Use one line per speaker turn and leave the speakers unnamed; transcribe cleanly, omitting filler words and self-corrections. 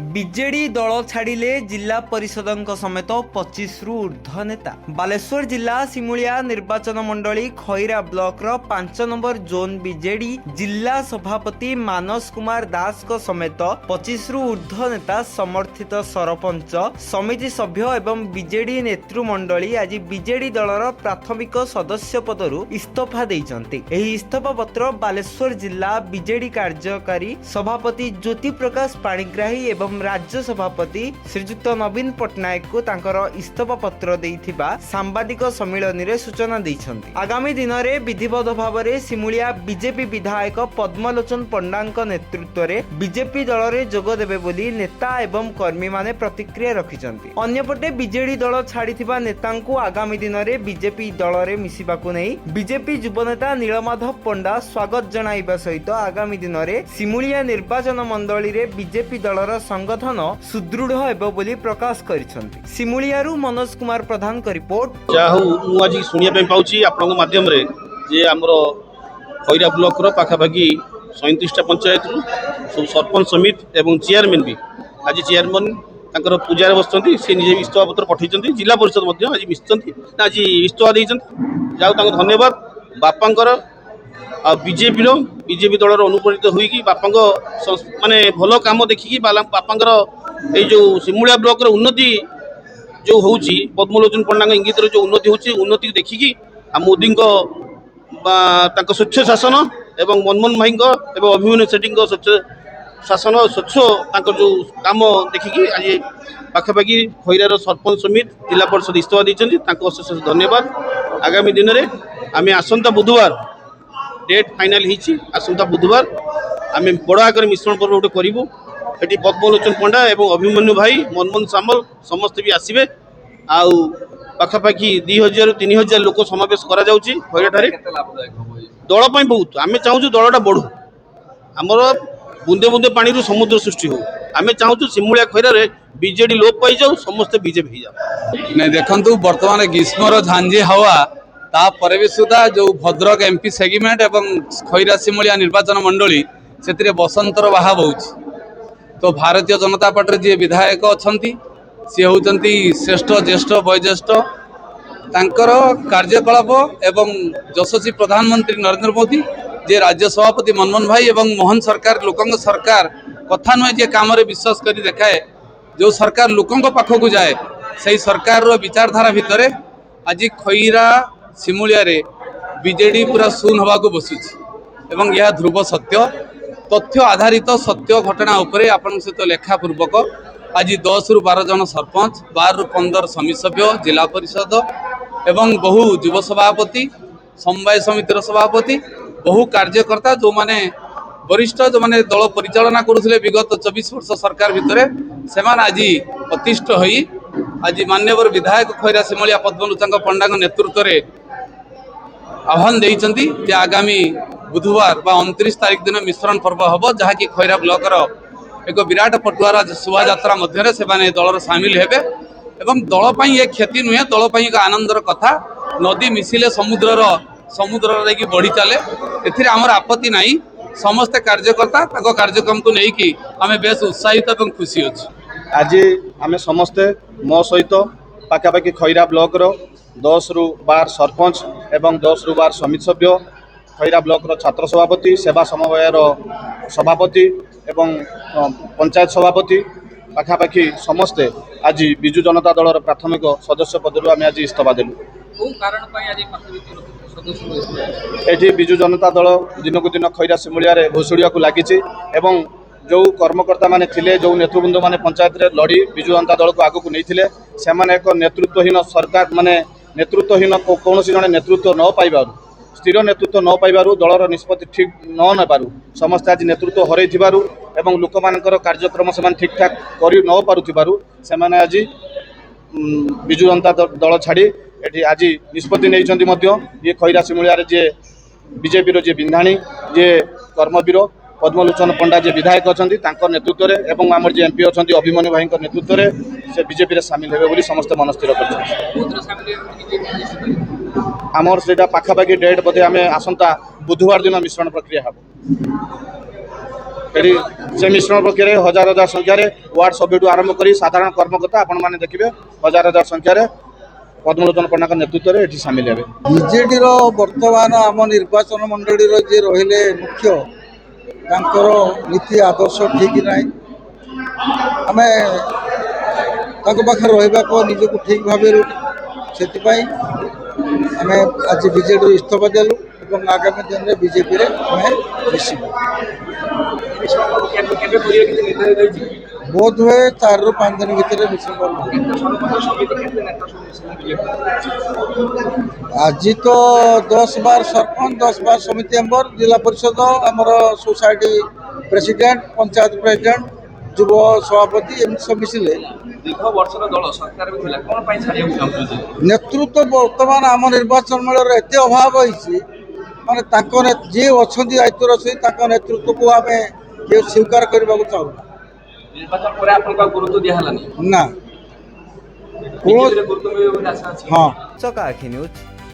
BJD ଦଳ ଛାଡ଼ିଲେ ଜିଲ୍ଲା ପରିଷଦଙ୍କ ସମେତ 25ରୁ ଊର୍ଦ୍ଧ୍ୱ ନେତା। ବାଲେଶ୍ୱର ଜିଲ୍ଲା ସିମୁଳିଆ ନିର୍ବାଚନ ମଣ୍ଡଳୀ ଖଇରା ବ୍ଲକର 5 ନମ୍ବର ଜୋନ୍ ବିଜେଡି ଜିଲ୍ଲା ସଭାପତି ମାନସ କୁମାର ଦାସଙ୍କ ସମେତ 25ରୁ ଊର୍ଦ୍ଧ୍ୱ ନେତା ସମର୍ଥିତ ସରପଞ୍ଚ ସମିତି ସଭ୍ୟ ଏବଂ ବିଜେଡି ନେତୃମଣ୍ଡଳୀ ଆଜି ବିଜେଡି ଦଳର ପ୍ରାଥମିକ ସଦସ୍ୟ ପଦରୁ ଇସ୍ତଫା ଦେଇଛନ୍ତି। ଏହି ଇସ୍ତଫା ପତ୍ର ବାଲେଶ୍ୱର ଜିଲ୍ଲା ବିଜେଡି କାର୍ଯ୍ୟକାରୀ ସଭାପତି ଜ୍ୟୋତି ପ୍ରକାଶ ପାଣିଗ୍ରାହୀ ଏବଂ राज्य सभापति श्रीजुक्त नवीन पट्टनायक को तांकर इस्तफा पत्र देइथिबा सांबादिक सम्मेलन रे सूचना दैछन्ति। आगामी दिन में विधिवत भाव में सिमुलिया बीजेपी विधायक पद्मलोचन पंडांक नेतृत्व में बीजेपी दल में जोग देबे बोली नेता एवं कर्मी माने प्रतिक्रिया रखिछन्ति। अन्यपटे बीजेडी दल छाड़िथिबा नेतांकु आगामी दिन में बीजेपी दल में मिसिबाकु नै बीजेपी युवनेता नीलमाधव पंडा स्वागत जणाइबा सहित आगामी दिन में सिमुलिया निर्वाचन मंडली रे बीजेपी दलर संगठन सुदृढ़ हेबो बोली प्रकाश करिसंति। सिमुलियारू मनोज कुमार प्रधान का रिपोर्ट।
चाहू मु आज सुनिया पे पाउची आपन माध्यम रे जे हमरो खैरा ब्लॉक रो पाखापाखी 37टा पंचायत रु सब सरपंच समिति एवं चेयरमैन भी आज चेयरमैन तांकर पूजार बसचंती से निजे इस्तफा पत्र पठैचंती। जिला परिषद मध्ये आज मिसचंती आज इस्तफा देइचंती। जाऊ तांको धन्यवाद। बापांकर बीजेपी दलर अनुप्रेरित होईकी बापांग माने भलो काम देखिकी बापांकर ए जो सिमुलिया ब्लॉक रो उन्नति जो होउची पद्मलोचन पंडांग इंगित जो उन्नति होउची उन्नति देखिकी आ मोदी तांको स्वच्छ शासन एवं मनमोहन भाई एवं अभिमन्यु सेठी स्वच्छ शासन स्वच्छ तांको जो काम देखिकी आज पाखापाखी खैरार सरपंच समिति जिला परिषद इस्तफा देइचंती। तांको अशेष धन्यवाद। आगामी दिन में आम आसंता बुधवार डेट फाइनाल होती आसंता बुधवार आम बड़ आकार मिश्रण पर्व गोटे करूँ। ये पद्मलोचन पंडा एवं अभिमन्यु भाई मनमोहन सामल समस्ते भी आसवे आउ पाखापाखी 2000-3000 लोक समावेश करा जाउची खैराठारे दल बहुत आम चाहूँ दलटा बढ़ू आमर बुंदे बुंदे पानी रू समुद्र सृष्टि हो आम चाहूँ सिमुलिया खैरार बीजेडी लोप पाई जाऊ समस्ते बीजेपी हो जाओ।
नहीं देखु बर्तमान ग्रीष्मर झांझी हवा तापर भी सुधा जो भद्रक एमपी सेगमेंट एवं खैरा सिमुलिया निर्वाचन मंडली से बसंतर बाहा बहुत तो भारतीय जनता पार्टी जी विधायक अच्छा सी होती श्रेष्ठ ज्येष्ठ वयोज्येष्ठ तांकर कार्यकलाप एवं यशस्वी प्रधानमंत्री नरेंद्र मोदी जे राज्य सभापति मनमोहन भाई एवं मोहन सरकार लोकों सरकार कथा नुहे जे काम विश्वास कर देखाए जो सरकार लोकों पाखक जाए से सरकार विचारधारा भितर आज खैरा सिमुलिया रे बीजेडी पूरा शून हवा को बसुची एवं यह ध्रुव सत्य तथ्य आधारित सत्य घटना उपरे आपण सहित लेखापूर्वक आज 10 ରୁ 12 जन सरपंच 12 ରୁ 15 समिति सभ्य जिला परिषद एवं बहु युव सभापति समवाय समितिर सभापति बहु कार्यकर्ता जो माने वरिष्ठ जो माने दल परिचालना करुले विगत 24 वर्ष सरकार भितर से आज प्रतिष्ठ होई आज मान्यवर विधायक खैरा सिमुलिया पद्मलोचन पंडा नेतृत्व में आह्वान देइचंती जे आगामी बुधवार 29 तारीख दिन मिश्रण पर्व हम जहाँकि खैरा ब्लॉकर एक विराट पटुआरा शोभा यात्रा मध्य से दलर सामिल हेबे एवं दल ये क्षति नुहे दल एक आनंदर कथा नदी मिसिले समुद्र बढ़ी चले एथिरे आमर आपत्ति नहीं समस्त कार्यकर्ता कार्यक्रम को लेकिन आम बेस उत्साहित और खुशी अच्छे।
आज आम समस्ते मो सहित पाखापाखी खैरा ब्लॉक 10 ରୁ 12 सरपंच एवं 10 ରୁ 12 समिति सभ्य खैरा ब्लॉक छात्र सभापति सेवा समवाय सभापति एवं पंचायत सभापति पाखापाखी समस्ते आज विजु जनता दल प्राथमिक सदस्य पदरू आम आज इस्तफा देलु। ये विजु जनता दल दिनक दिन खैरा सिमुलिया घोषुड़िया को लगी जो कर्मकर्ता माने थिले जो नेतृवृंद माने पंचायत रे लड़ी विजु जनता दल को आगू नहीं थिले से माने एक नेतृत्वहीन सरकार माने नेतृत्वहीन कौन जड़े नेतृत्व न पाइबार स्थिर नेतृत्व न पाइबार दलर निष्पत्ति ठीक न नेबार समस्त आज नेतृत्व हरई एवं लोक मानकर कार्यक्रम से ठीक ठाक कर न पारुथिबारु से माने आज विजु जनता दल छाड़ी एठी आज निष्पत्ति नहीं ये खैरा सिमुलिया जे बीजेपी जे बिंधाणी जे कर्मवीर पद्मलोचन पंडा जे विधायक अच्छा नेतृत्व में एवं आमर जे एमपी अच्छा अभिमन्यु भाई नेतृत्व में से बीजेपी रे सामिल हेबे समस्त मन स्थिर कर आमर से पाखापाखी डेट बोधे आम आसंता बुधवार दिन मिश्रण प्रक्रिया हम। ଏଠି ସେ ମିଶ୍ରଣ ପ୍ରକ୍ରିୟାରେ ହଜାର ହଜାର ସଂଖ୍ୟାରେ ୱାର୍ଡ ସଭ୍ୟଠୁ ଆରମ୍ଭ କରି ସାଧାରଣ କର୍ମକର୍ତ୍ତା ଆପଣମାନେ ଦେଖିବେ ହଜାର ହଜାର ସଂଖ୍ୟାରେ ପଦ୍ମଲୋଚନ ପଣ୍ଡାଙ୍କ ନେତୃତ୍ୱରେ ଏଠି ସାମିଲ ହେବେ।
ବିଜେଡିର ବର୍ତ୍ତମାନ ଆମ ନିର୍ବାଚନ ମଣ୍ଡଳୀର ଯିଏ ରହିଲେ ମୁଖ୍ୟ ତାଙ୍କର ନୀତି ଆଦର୍ଶ ଠିକ୍ ନାହିଁ। ଆମେ ତାଙ୍କ ପାଖରେ ରହିବାକୁ ନିଜକୁ ଠିକ୍ ଭାବେ ସେଥିପାଇଁ ଆମେ ଆଜି ବିଜେଡ଼ିରୁ ଇସ୍ତଫା ଦେଲୁ ଏବଂ ଆଗାମୀ ଦିନରେ ବିଜେପିରେ ଆମେ ମିଶିବୁ। ବୋଧ ହୁଏ 4 ରୁ 5 ଦିନ ଭିତରେ ମିଶି କରିବୁ। ଆଜି ତ 10-12 ସରପଞ୍ଚ 10-12 ସମିତି ମେମ୍ବର ଜିଲ୍ଲା ପରିଷଦ ଆମର सोसाइटी प्रेसिडेंट पंचायत प्रेसिडेंट युव सभापति एमती सब मिसिले
दीर्घ वर्षर दल सरकार भी थिला कोन पई छाड़िया चाहूछि
नेतृत्व वर्तमान आम निर्वाचन मेलर एत अभाव होइछि माने ताको जे अछंती दायित्व अछि ताको नेतृत्व को आमे के स्वीकार करबा को चाहू।
निर्वाचन पर आपन गुरुत्व दिया हलानी
ना
गुरुत्व में आशा अछि।
हां
चकाखी न्यूज